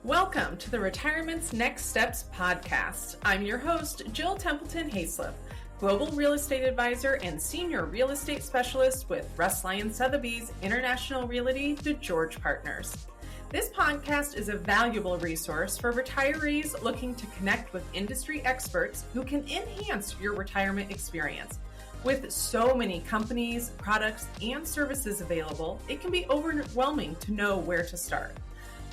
Welcome to the Retirement's Next Steps podcast. I'm your host, Jill Templeton-Haislip, Global Real Estate Advisor and Senior Real Estate Specialist with Russ, Lyon, Sotheby's International Realty DeGeorge Partners. This podcast is a valuable resource for retirees looking to connect with industry experts who can enhance your retirement experience. With so many companies, products, and services available, it can be overwhelming to know where to start.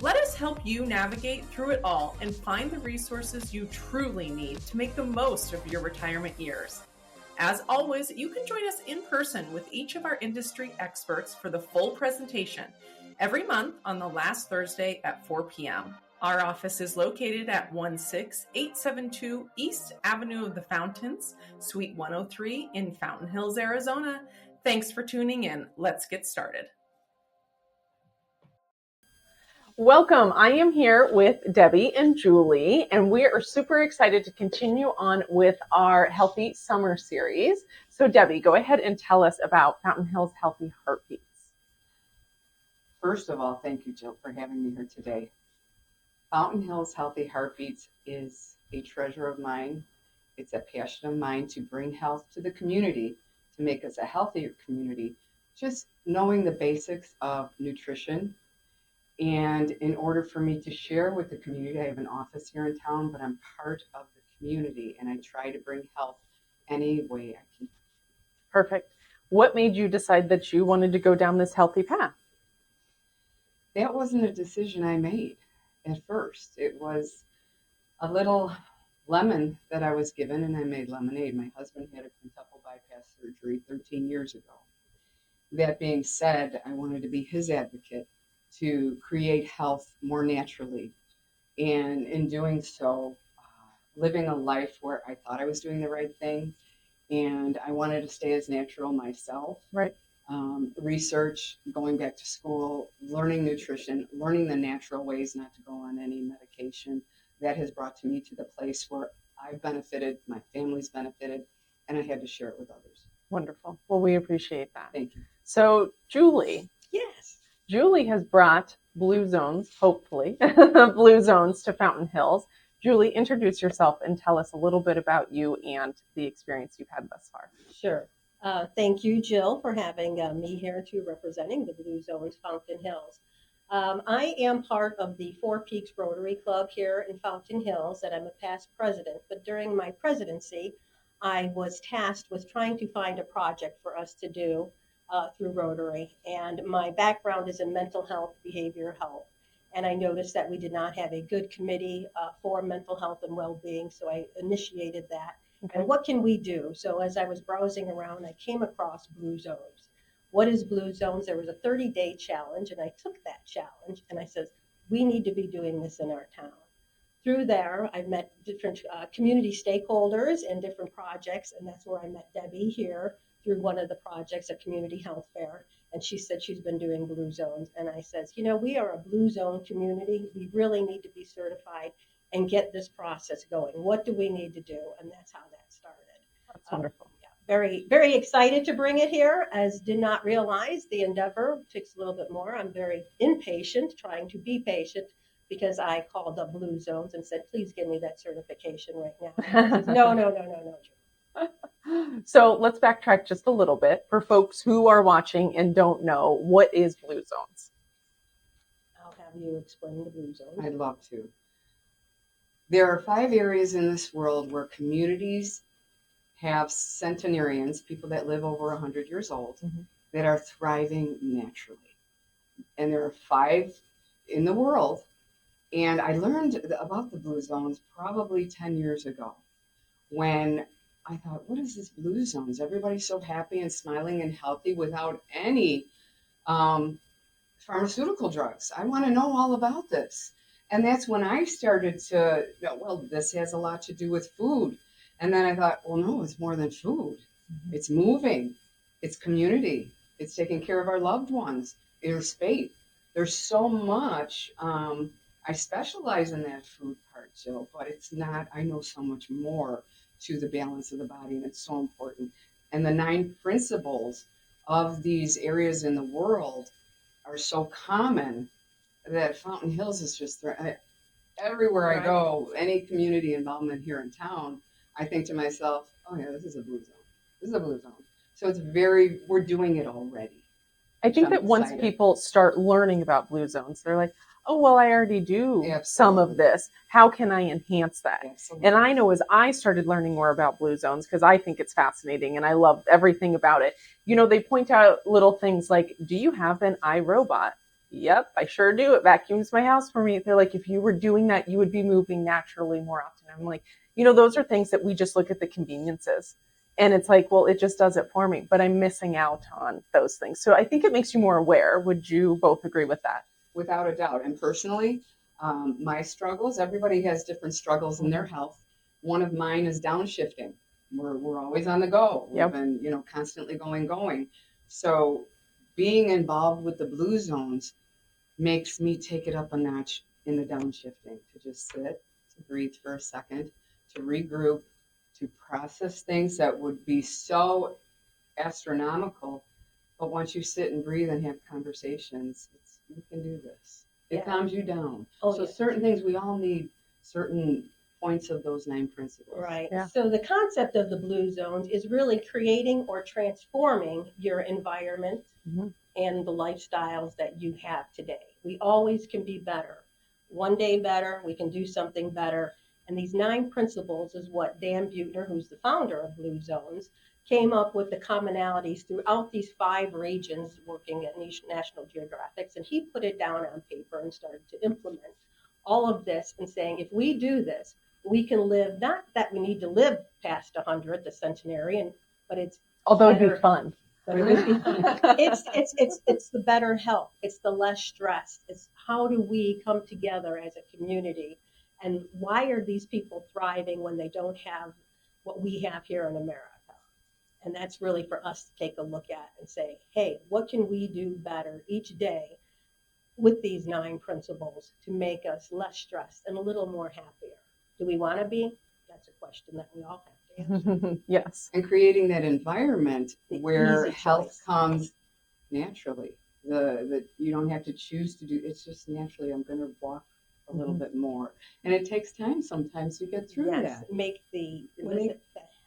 Let us help you navigate through it all and find the resources you truly need to make the most of your retirement years. As always, you can join us in person with each of our industry experts for the full presentation every month on the last Thursday at 4 p.m. Our office is located at 16872 East Avenue of the Fountains, Suite 103 in Fountain Hills, Arizona. Thanks for tuning in. Let's get started. Welcome. I am here with Debbie and Julie, and we are super excited to continue on with our Healthy Summer series. So Debbie, go ahead and tell us about Fountain Hills Healthy Heartbeats. First of all, thank you, Jill, for having me here today. Fountain Hills Healthy Heartbeats is a treasure of mine. It's a passion of mine to bring health to the community, to make us a healthier community. Just knowing the basics of nutrition. And in order for me to share with the community, I have an office here in town, but I'm part of the community, and I try to bring health any way I can. Perfect. What made you decide that you wanted to go down this healthy path? That wasn't a decision I made at first. It was a little lemon that I was given, and I made lemonade. My husband had a quintuple bypass surgery 13 years ago. That being said, I wanted to be his advocate to create health more naturally. And in doing so, living a life where I thought I was doing the right thing, and I wanted to stay as natural myself. Right. Research, going back to school, learning nutrition, learning the natural ways not to go on any medication. That has brought me to the place where I've benefited, my family's benefited, and I had to share it with others. Wonderful. Well, we appreciate that. Thank you. So, Julie. Yes. Julie has brought Blue Zones, hopefully, Blue Zones to Fountain Hills. Julie, introduce yourself and tell us a little bit about you and the experience you've had thus far. Sure. Thank you, Jill, for having me here too, representing the Blue Zones Fountain Hills. I am part of the Four Peaks Rotary Club here in Fountain Hills, and I'm a past president. But during my presidency, I was tasked with trying to find a project for us to do through Rotary. And my background is in mental health, behavioral health. And I noticed that we did not have a good committee for mental health and well-being, so I initiated that. Okay. And what can we do? So as I was browsing around, I came across Blue Zones. What is Blue Zones? There was a 30-day challenge, and I took that challenge, and I said, we need to be doing this in our town. Through there, I met different community stakeholders and different projects, and that's where I met Debbie here through one of the projects, a community health fair. And she said she's been doing Blue Zones. And I says, we are a Blue Zone community. We really need to be certified and get this process going. What do we need to do? And that's how that started. That's wonderful. Yeah, very, very excited to bring it here, as did not realize the endeavor takes a little bit more. I'm very impatient, trying to be patient, because I called up Blue Zones and said, please give me that certification right now. Says, no. So let's backtrack just a little bit for folks who are watching and don't know, what is Blue Zones? I'll have you explain the Blue Zones. I'd love to. There are 5 areas in this world where communities have centenarians, people that live over 100 years old, that are thriving naturally. And there are 5 in the world. And I learned about the Blue Zones probably 10 years ago, when I thought, what is this Blue Zones? Everybody's so happy and smiling and healthy without any pharmaceutical drugs. I want to know all about this. And that's when I started to, this has a lot to do with food. And then I thought, no, it's more than food. Mm-hmm. It's moving. It's community. It's taking care of our loved ones. There's faith. There's so much. I specialize in that food part, Jill, but it's not, I know so much more to the balance of the body, and it's so important. And the 9 principles of these areas in the world are so common that Fountain Hills is just, everywhere I Right. go, any community involvement here in town, I think to myself, oh yeah, this is a blue zone. This is a blue zone. So we're doing it already. I think I'm that once excited. people start learning about blue zones, they're like, oh, well, I already do some of Absolutely. this. How can I enhance that? Absolutely. And I know as I started learning more about blue zones, because I think it's fascinating and I love everything about it, they point out little things like, do you have an iRobot? Yep, I sure do. It vacuums my house for me. They're like, if you were doing that, you would be moving naturally more often. I'm like, those are things that we just look at the conveniences. And it's like, well, it just does it for me, but I'm missing out on those things. So I think it makes you more aware. Would you both agree with that? Without a doubt. And personally, my struggles, everybody has different struggles in their health. One of mine is downshifting. We're always on the go. Yep. We've been, constantly going. So being involved with the blue zones makes me take it up a notch in the downshifting, to just sit, to breathe for a second, to regroup, to process things that would be so astronomical. But once you sit and breathe and have conversations, you can do this. It calms you down. So certain things, we all need certain points of those 9 principles. Right. Yeah. So the concept of the blue zones is really creating or transforming your environment and the lifestyles that you have today. We always can be better. One day better, we can do something better. And these 9 principles is what Dan Buettner, who's the founder of Blue Zones, came up with the commonalities throughout these 5 regions working at National Geographic. And he put it down on paper and started to implement all of this and saying, if we do this, we can live, not that we need to live past 100, the centenary, but it's although it'd be fun. But it would be fun. It's the better health. It's the less stress. It's how do we come together as a community, and why are these people thriving when they don't have what we have here in America? And that's really for us to take a look at and say, hey, what can we do better each day with these 9 principles to make us less stressed and a little more happier? Do we want to be? That's a question that we all have to answer. Yes. And creating that environment where easy health choice. comes naturally. The you don't have to choose to do. It's just naturally. I'm going to walk a little bit more, and it takes time sometimes to get through that. Make the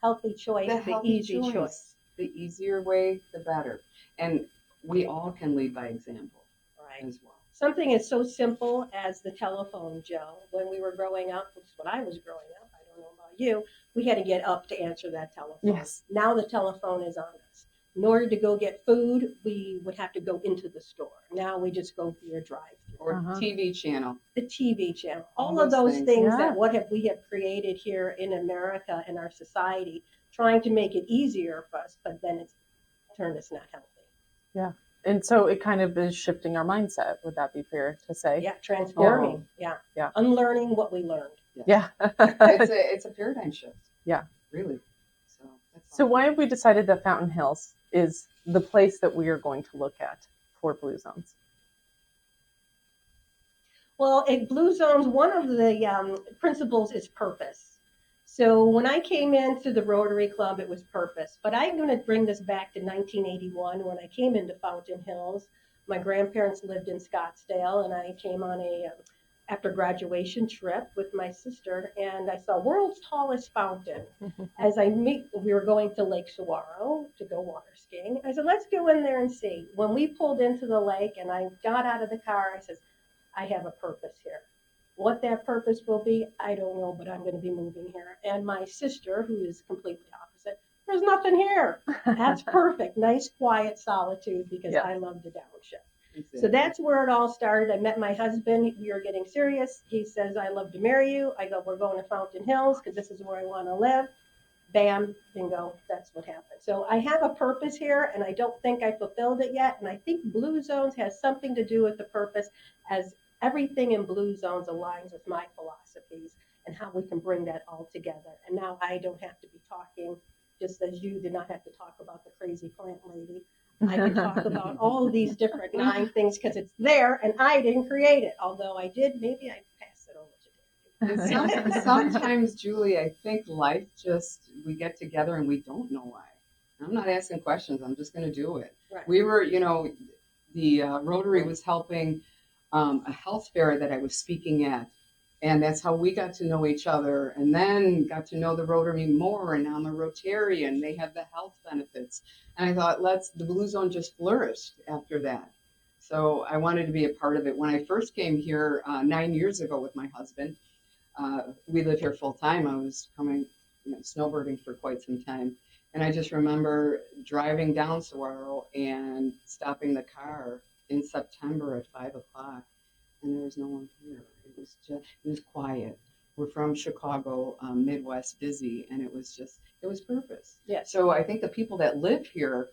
healthy choice, the easy choice. The easier way, the better. And we all can lead by example, Right. as well. Something as so simple as the telephone, Joe. When we were growing up, which is when I was growing up, I don't know about you, we had to get up to answer that telephone. Yes. Now the telephone is on us. In order to go get food, we would have to go into the store. Now we just go through a drive-thru. Or TV channel. The TV channel. All All of those those things. things that we have created here in America, in our society, trying to make it easier for us, but then it's turned us not healthy. Yeah. And so it kind of is shifting our mindset. Would that be fair to say? Yeah, transforming. Yeah. Unlearning what we learned. Yeah. It's a paradigm shift. Yeah. Really. So why have we decided that Fountain Hills is the place that we are going to look at for Blue Zones? Well, at Blue Zones, one of the principles is purpose. So when I came into the Rotary Club, it was purpose. But I'm going to bring this back to 1981 when I came into Fountain Hills. My grandparents lived in Scottsdale, and I came on a after graduation trip with my sister, and I saw world's tallest fountain. We were going to Lake Saguaro to go water skiing. I said, let's go in there and see. When we pulled into the lake and I got out of the car, I said, I have a purpose here. What that purpose will be, I don't know, but I'm going to be moving here. And my sister, who is completely opposite, there's nothing here. That's perfect. Nice, quiet solitude, because I love to downshift. Exactly. So that's where it all started. I met my husband. We were getting serious. He says, I love to marry you. I go, we're going to Fountain Hills because this is where I want to live. Bam, bingo, that's what happened. So I have a purpose here, and I don't think I fulfilled it yet. And I think Blue Zones has something to do with the purpose, as everything in Blue Zones aligns with my philosophies and how we can bring that all together. And now I don't have to be talking, just as you did not have to talk about the crazy plant lady. I can talk about all of these different 9 things because it's there and I didn't create it. Although I did, maybe I pass it over to David. Sometimes, Julie, I think life we get together and we don't know why. I'm not asking questions. I'm just going to do it. Right. We were, the Rotary was helping a health fair that I was speaking at And that's how we got to know each other, and then got to know the Rotary more, and now the Rotarian. They have the health benefits. And I thought, the Blue Zone just flourished after that. So I wanted to be a part of it. When I first came here 9 years ago with my husband, we live here full time. I was coming, snowbirding for quite some time. And I just remember driving down Saguaro and stopping the car in September at 5:00, and there was no one here. It was quiet. We're from Chicago, Midwest, busy, and it was purpose. Yes. So I think the people that live here,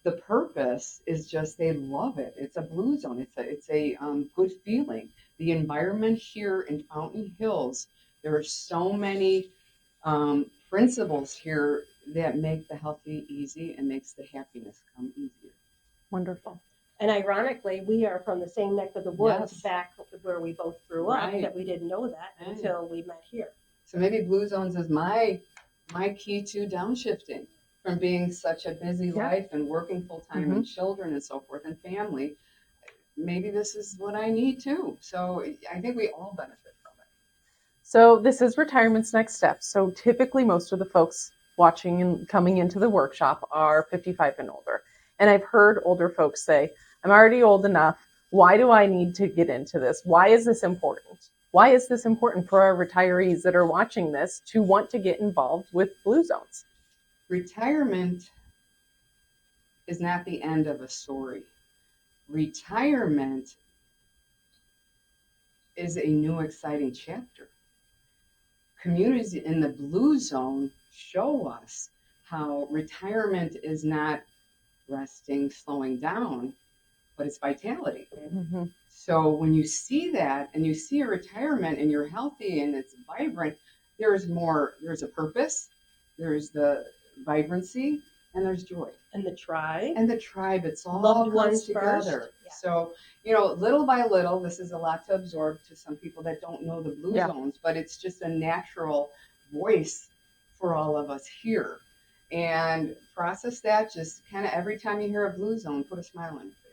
the purpose is just they love it. It's a Blue Zone. It's a good feeling. The environment here in Fountain Hills, there are so many principles here that make the healthy easy and makes the happiness come easier. Wonderful. And ironically, we are from the same neck of the woods, Yes. back where we both grew up, Right. that we didn't know that Right. until we met here. So maybe Blue Zones is my key to downshifting from being such a busy life and working full time and children and so forth and family. Maybe this is what I need too. So I think we all benefit from it. So this is Retirement's Next Step. So typically most of the folks watching and coming into the workshop are 55 and older. And I've heard older folks say, I'm already old enough. Why do I need to get into this? Why is this important? Why is this important for our retirees that are watching this to want to get involved with Blue Zones? Retirement is not the end of a story. Retirement is a new exciting chapter. Communities in the Blue Zone show us how retirement is not resting, slowing down, but it's vitality. Mm-hmm. So when you see that and you see a retirement and you're healthy and it's vibrant, there's a purpose, there's the vibrancy, and there's joy. And the tribe. It's all Loved comes ones together. first. Yeah. So, little by little, this is a lot to absorb to some people that don't know the Blue Zones, but it's just a natural voice for all of us here. And process that, just kind of every time you hear a Blue Zone, put a smile on your face.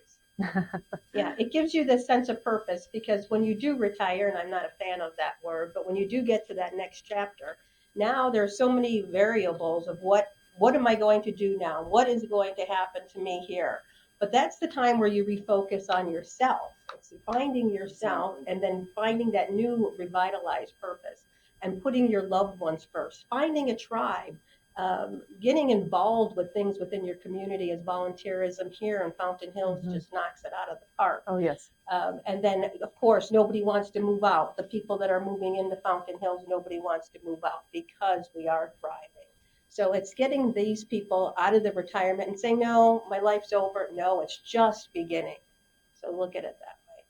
Yeah, it gives you this sense of purpose, because when you do retire, and I'm not a fan of that word, but when you do get to that next chapter, now there's so many variables of what am I going to do now? What is going to happen to me here? But that's the time where you refocus on yourself. It's finding yourself and then finding that new revitalized purpose and putting your loved ones first, finding a tribe, getting involved with things within your community as volunteerism here in Fountain Hills just knocks it out of the park. Oh, yes. And then, of course, nobody wants to move out. The people that are moving into Fountain Hills, nobody wants to move out because we are thriving. So it's getting these people out of the retirement and saying, no, my life's over. No, it's just beginning. So look at it that way.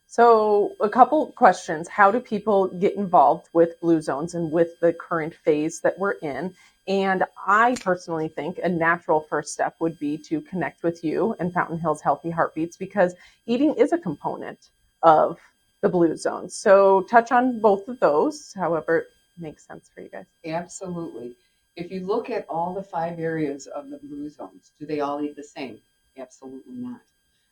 So a couple questions. How do people get involved with Blue Zones and with the current phase that we're in? And I personally think a natural first step would be to connect with you and Fountain Hills Healthy Heartbeats, because eating is a component of the Blue Zones. So touch on both of those, however it makes sense for you guys. Absolutely. If you look at all the 5 areas of the Blue Zones, do they all eat the same? Absolutely not.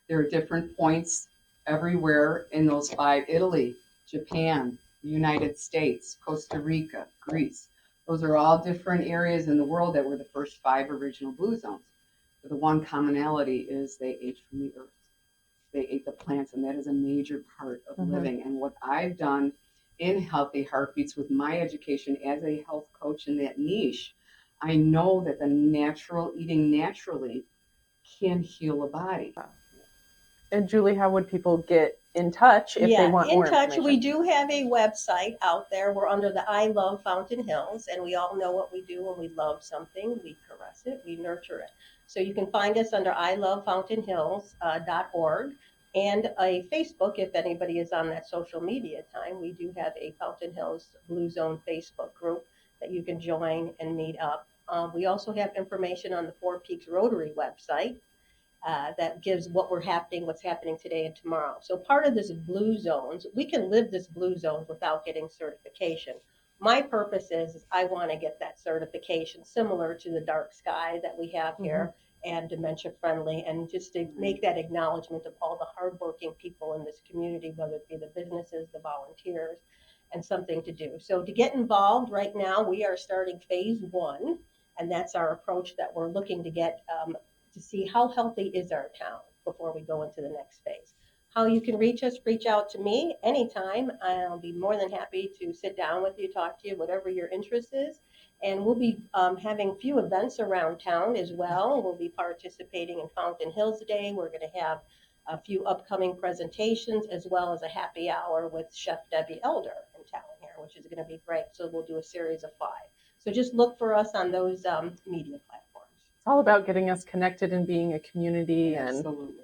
There are different points everywhere in those 5: Italy, Japan, United States, Costa Rica, Greece. Those are all different areas in the world that were the first 5 original Blue Zones. But the one commonality is they ate from the earth. They ate the plants, and that is a major part of living. And what I've done in Healthy Heartbeats with my education as a health coach in that niche, I know that the natural eating naturally can heal a body. And Julie, how would people get in touch if they want more information? We do have a website out there. We're under the I Love Fountain Hills, and we all know what we do when we love something. We caress it, we nurture it. So you can find us under ilovefountainhills.org and a Facebook, if anybody is on that social media time. We do have a Fountain Hills Blue Zone Facebook group that you can join and meet up. We also have information on the Four Peaks Rotary website that gives what's happening today and tomorrow. So part of this Blue Zones, we can live this Blue Zones without getting certification. My purpose is I want to get that certification similar to the dark sky that we have here and dementia friendly, and just to make that acknowledgement of all the hardworking people in this community, whether it be the businesses, the volunteers. and something to do. So to get involved right now, we are starting phase 1, and that's our approach that we're looking to get to see how healthy is our town before we go into the next phase. How you can reach us, reach out to me anytime. I'll be more than happy to sit down with you, talk to you, whatever your interest is. And we'll be having a few events around town as well. We'll be participating in Fountain Hills Day. We're going to have a few upcoming presentations, as well as a happy hour with Chef Debbie Elder in town here, which is going to be great. So we'll do a series of 5. So just look for us on those media platforms. It's all about getting us connected and being a community. Absolutely.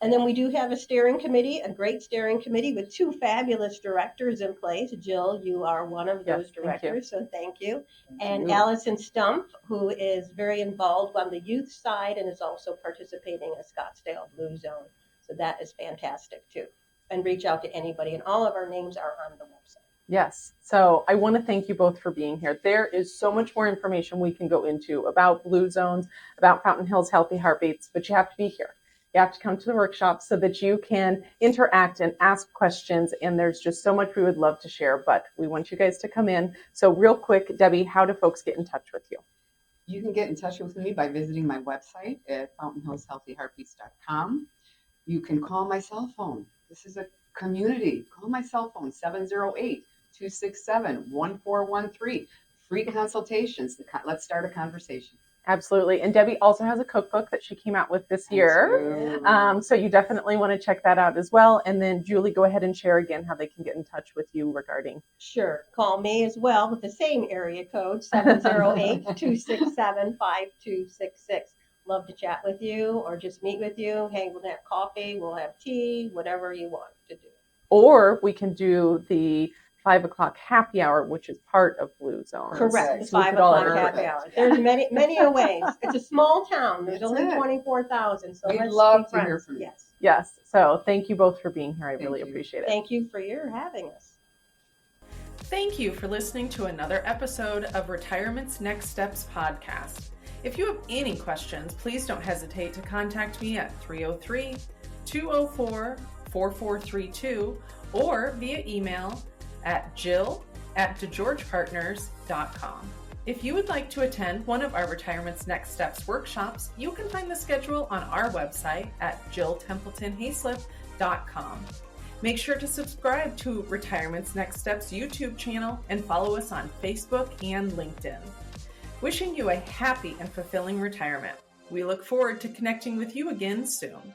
And then we do have a steering committee, a great steering committee with 2 fabulous directors in place. Jill, you are one of those directors, so thank you. And Allison Stump, who is very involved on the youth side and is also participating in Scottsdale Blue Zone. So that is fantastic too. And reach out to anybody, and all of our names are on the website. Yes. So I want to thank you both for being here. There is so much more information we can go into about Blue Zones, about Fountain Hills Healthy Heartbeats, but you have to be here. You have to come to the workshop so that you can interact and ask questions. And there's just so much we would love to share, but we want you guys to come in. So real quick, Debbie, how do folks get in touch with you? You can get in touch with me by visiting my website at fountainhillshealthyheartbeats.com. You can call my cell phone. This is a community. Call my cell phone, 708-267-1413. Free consultations. Let's start a conversation. Absolutely. And Debbie also has a cookbook that she came out with this year. So you definitely want to check that out as well. And then Julie, go ahead and share again how they can get in touch with you regarding. Sure. Call me as well with the same area code, 708-267-5266. Love to chat with you or just meet with you. Hey, we'll have coffee, we'll have tea, whatever you want to do. Or we can do the 5 o'clock happy hour, which is part of Blue Zone. Correct. It's 5 o'clock happy hour. There's many ways. It's a small town. There's only 24,000. So we'd love to hear from you. Yes. Yes. So thank you both for being here. I really appreciate it. Thank you for your having us. Thank you for listening to another episode of Retirement's Next Steps podcast. If you have any questions, please don't hesitate to contact me at 303-204-4432 or via email at jill@DeGeorgePartners.com. If you would like to attend one of our Retirement's Next Steps workshops, you can find the schedule on our website at Templeton-Haislip.com. Make sure to subscribe to Retirement's Next Steps YouTube channel and follow us on Facebook and LinkedIn. Wishing you a happy and fulfilling retirement. We look forward to connecting with you again soon.